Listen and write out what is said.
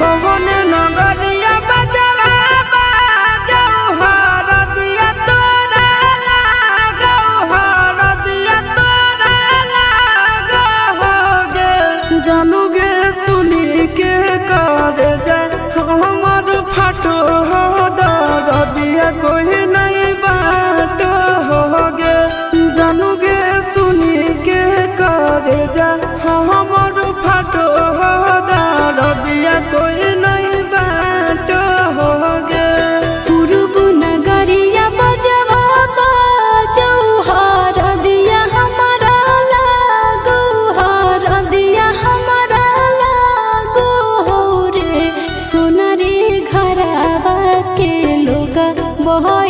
कौन नगरिया बजवा बाजऊ हर दिया तोरा लागो हर दिया तोरा लागो होगे जानू गे सुनी के कर जाए हमर फाटो हो दर दिया कोई नहीं बाटो होगे जानू गे सुनी के कर जाए हमर फाटो हो दर दिया कोई नहीं बाटो होगे पूर्व नगरिया बजवा बाजऊ हर दिया हमारा लागो हर दिया हमारा लागो हो रे सोना रे घरवा के लोग बहुत